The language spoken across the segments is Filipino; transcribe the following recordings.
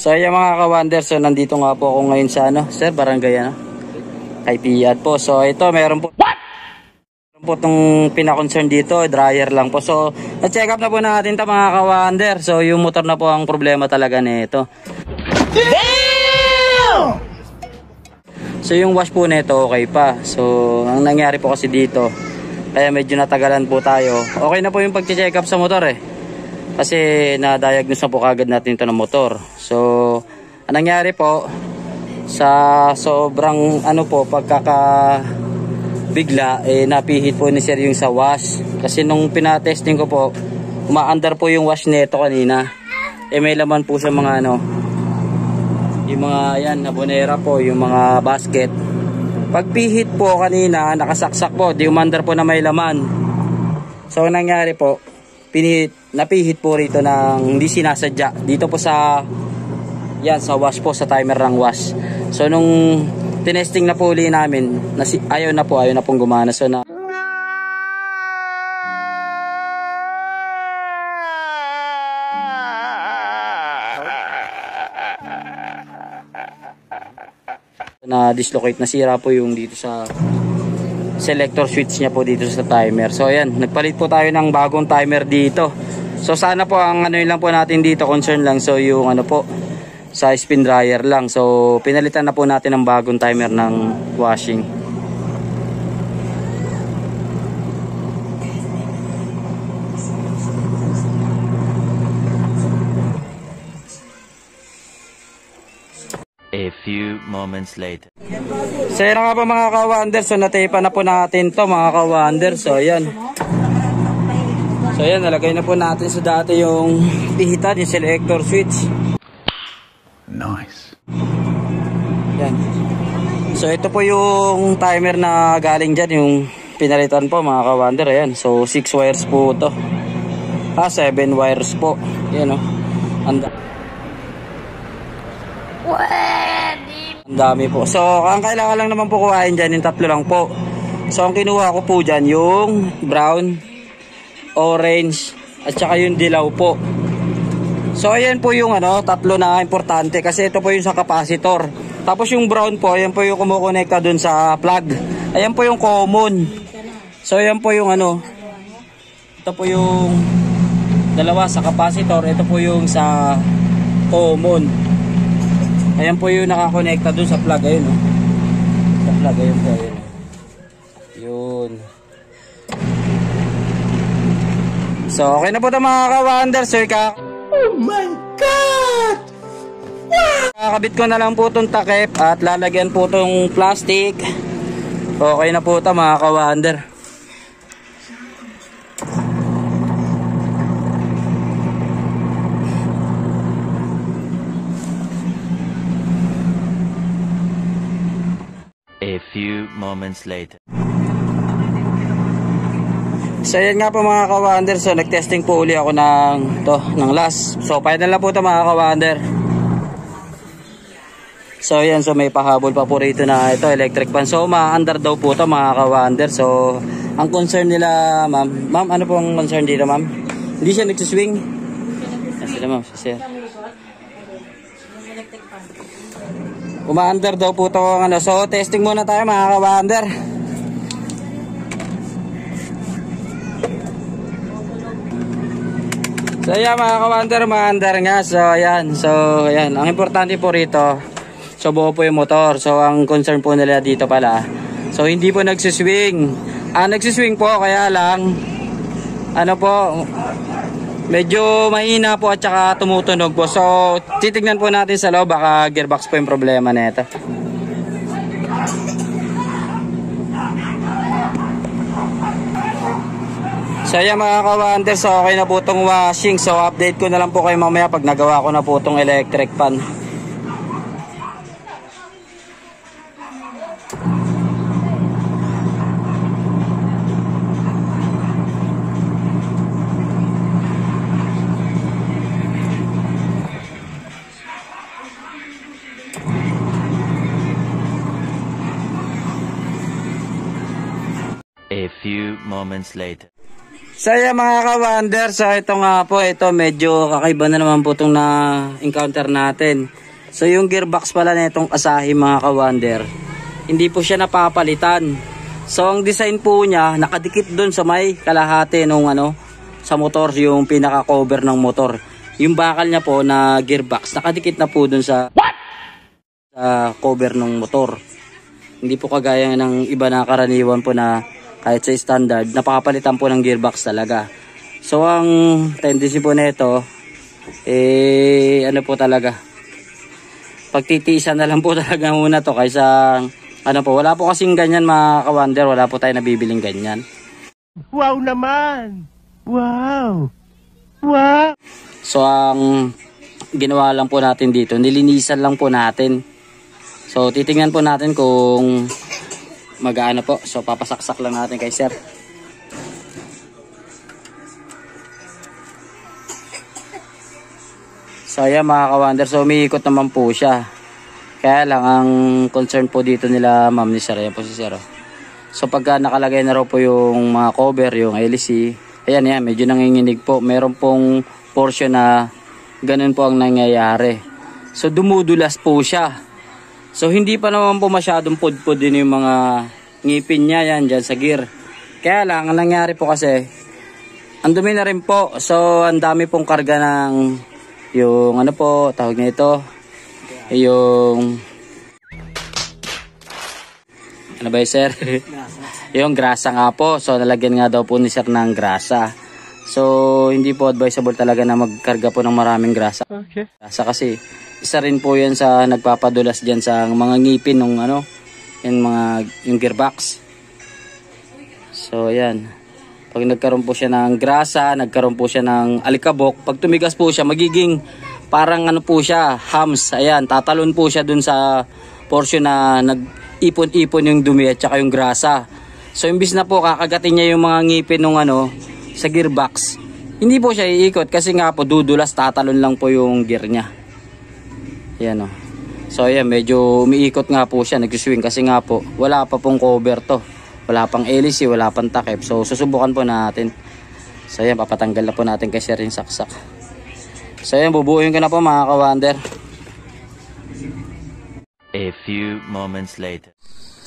So ayan mga ka-wonder, so nandito nga po ako ngayon sa sir, barangay kay Piat po. So ito meron po itong pina-concern dito, dryer lang po. So na-check up na po natin ito mga ka-wonder. So yung motor na po ang problema talaga nito. So yung wash po nito okay pa. So ang nangyari po kasi dito, kaya medyo natagalan po tayo. Okay na po yung pag-check up sa motor kasi na-diagnose na po kagad natin ito ng motor. So ang nangyari po, sa sobrang pagkakabigla, napihit po ni sir yung sa wash. Kasi nung pinatesting ko po, umaandar po yung wash nito kanina. May laman po sa mga yung mga nabonera po, yung mga basket. Pagpihit po kanina, nakasaksak po, di umandar po na may laman. So ang nangyari po, napihit po rito ng hindi sinasadya dito po sa wash po, sa timer ng wash. So nung tinesting na po uli namin, ayaw na pong gumana. So na dislocate, nasira po yung dito sa selector switch niya po dito sa timer. So ayan, nagpalit po tayo ng bagong timer dito. So sana po ang lang po natin dito, concern lang so yung sa spin dryer lang. So pinalitan na po natin ng bagong timer ng washing. A few moments later. So yan nga po mga ka-wonder. So natape na po natin to mga ka-wonder. So ayan. So ayan, nalagay na po natin sa dati yung pihitan, yung selector switch. Nice. Yan. So ito po yung timer na galing dyan, yung pinalitan po mga ka-wonder. Ayan. So 6 wires po to. 7 wires po. Yan Ang dami po. So ang kailangan lang naman po kuhain dyan, yung tatlo lang po. So ang kinuha ko po dyan, yung brown, orange, at saka yung dilaw po. So ayan po yung tatlo na importante, kasi ito po yung sa capacitor. Tapos yung brown po, ayan po yung kumukonekta dun sa plug. Ayan po yung common. So ayan po yung ito po yung dalawa sa capacitor, ito po yung sa common. Ayan po yung nakakonekta dun sa plug. Ayun sa plug, ayun po. Ayun. Yun. So okay na po ito mga ka-wonder. So oh my God! Wow! Kakabit ko na lang po itong takip at lalagyan po itong plastic. Okay na po ito mga ka-wonder. A few moments later. So yan nga po mga ka-wonder. So nag-testing po uli ako ng last. So final na po ito mga ka-wonder. So yan, so may pahabol pa po rito na electric fan. So ma-under daw po ito mga ka-wonder. So ang concern nila ma'am, ano po ang concern dito ma'am? Hindi siya nagsiswing? Sila ma'am, sir. Uma-under daw po ito So testing muna tayo mga ka-wonder. So ayan mga ka-wonder, ma-under nga. So ayan, ang importante po rito, so buo po yung motor. So ang concern po nila dito pala, so hindi po nagsiswing. Nagsiswing po, kaya lang medyo mahina po at saka tumutunog po. So titignan po natin sa loob, baka gearbox po yung problema nito. So ayan mga ka-wonder, so okay na po itong washing. So update ko na lang po kayo mamaya pag nagawa ko na po itong electric fan. A few moments later. So yeah, mga ka-wonder, so ito nga po, ito medyo kakaiba na naman po itong na-encounter natin. So yung gearbox pala na itong Asahi mga ka-wonder, hindi po siya napapalitan. So ang design po niya, nakadikit dun sa may kalahati nung sa motor, yung pinaka-cover ng motor. Yung bakal niya po na gearbox, nakadikit na po dun sa cover ng motor. Hindi po kagaya ng iba na karaniwan po na kahit sa standard, napapalitan po ng gearbox talaga. So ang tendency po nito, po talaga, pagtitiisan na lang po talaga muna to kaysa wala po kasing ganyan mga ka-wonder, wala po tayo nabibiling ganyan. Wow naman! Wow! Wow! So ang ginawa lang po natin dito, nilinisan lang po natin. So titingnan po natin kung mag-aano po. So papasaksak lang natin kay sir. So ayan mga ka-wonder, so umiikot naman po siya. Kaya lang ang concern po dito nila ma'am ni sir, ayan po si sir. So pagka nakalagay na raw po yung mga cover, yung LC, ayan medyo nanginginig po. Meron pong portion na ganun po ang nangyayari. So dumudulas po siya. So hindi pa naman po masyadong pudpud din yung mga ngipin niya yan dyan sa gear. Kaya lang ang nangyari po kasi, ang dumi na rin po. So ang dami pong karga ng yung tawag niya ito, yung ba yun sir? Yung grasa nga po. So nalagyan nga daw po ni sir ng grasa. So hindi po advisable talaga na magkarga po ng maraming grasa. Okay. Grasa kasi isa rin po yan sa nagpapadulas dyan sa mga ngipin ng yung gearbox. So ayan, pag nagkaroon po siya ng grasa, nagkaroon po siya ng alikabok, pag tumigas po siya, magiging parang po siya, hams. Ayan, tatalon po siya dun sa portion na nag-ipon-ipon yung dumi at saka yung grasa. So imbis na po kakagatin niya yung mga ngipin ng sa gearbox, hindi po siya iikot kasi nga po dudulas, tatalon lang po yung gear niya. Ayan So ayan, medyo umiikot nga po siya, nag-swing kasi nga po wala pa pong cover to. Wala pang LC, wala pang takip. So susubukan po natin. So ayan, papatanggal na po natin kay sir yung saksak. So ayan, bubuuin ko na po mga ka-wonder. A few moments later.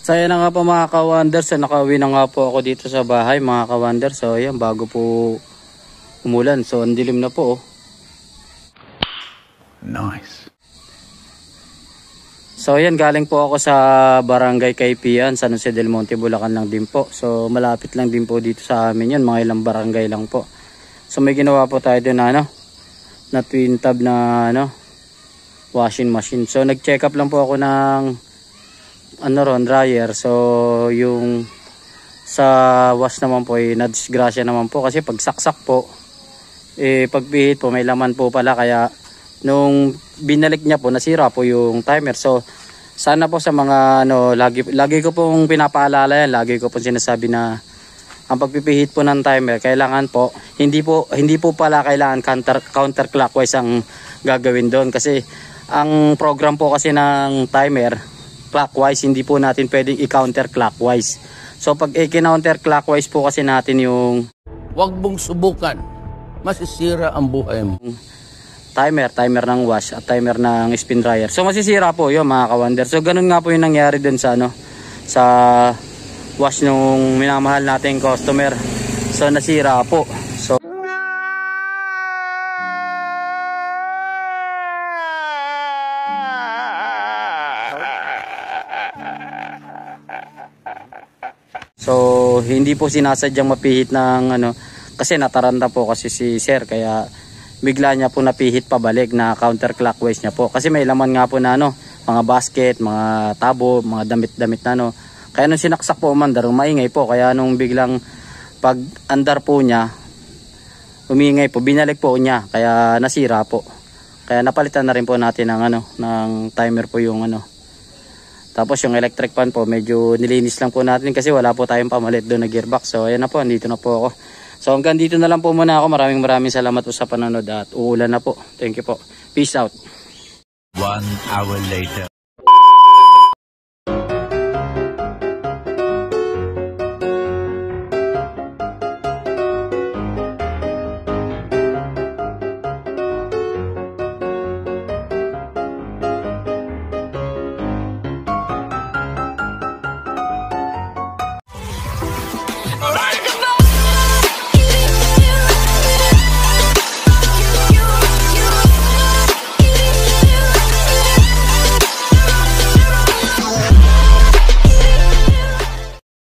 So ayan na nga po mga ka-wonder. So nakauwi na nga po ako dito sa bahay mga ka-wonder. So ayan, bago po umulan. So ang dilim na po. Nice. So ayan, galing po ako sa Barangay Kaipian, San Jose del Monte, Bulacan lang din po. So malapit lang din po dito sa amin yun, mga ilang barangay lang po. So may ginawa po tayo doon na twin tab na washing machine. So nag-check up lang po ako ng dryer. So yung sa wash naman po nadisgrasya naman po kasi pag saksak po pagpihit po may laman po pala, kaya nung binalik niya po nasira po yung timer. So sana po sa mga lagi ko pong pinapaalala yan, lagi ko pong sinasabi na ang pagpipihit po ng timer kailangan po hindi po pala kailangan counterclockwise ang gagawin doon, kasi ang program po kasi ng timer clockwise, hindi po natin pwedeng i-counterclockwise. So pag i-counterclockwise po kasi natin yung wag mong subukan, masisira ang buhay mo. timer ng wash at timer ng spin dryer. So masisira po yun mga ka-wonder. So ganun nga po yung nangyari dun sa sa wash nung minamahal nating customer. So nasira po. So hindi po sinasadyang mapihit ng kasi nataranta po kasi si sir, kaya bigla niya po napihit pabalik na counterclockwise niya po. Kasi may laman nga po na mga basket, mga tabo, mga damit-damit na Kaya nung sinaksak po umandar, maingay po. Kaya nung biglang pag-andar po niya, umingay po, binalik po niya. Kaya nasira po. Kaya napalitan na rin po natin ng timer po yung Tapos yung electric fan po, medyo nilinis lang po natin kasi wala po tayong pamalit doon na gearbox. So ayan na po, andito na po ako. So hanggang dito na lang po muna ako. Maraming salamat po sa panonood at uulan na po. Thank you po. Peace out. 1 hour later.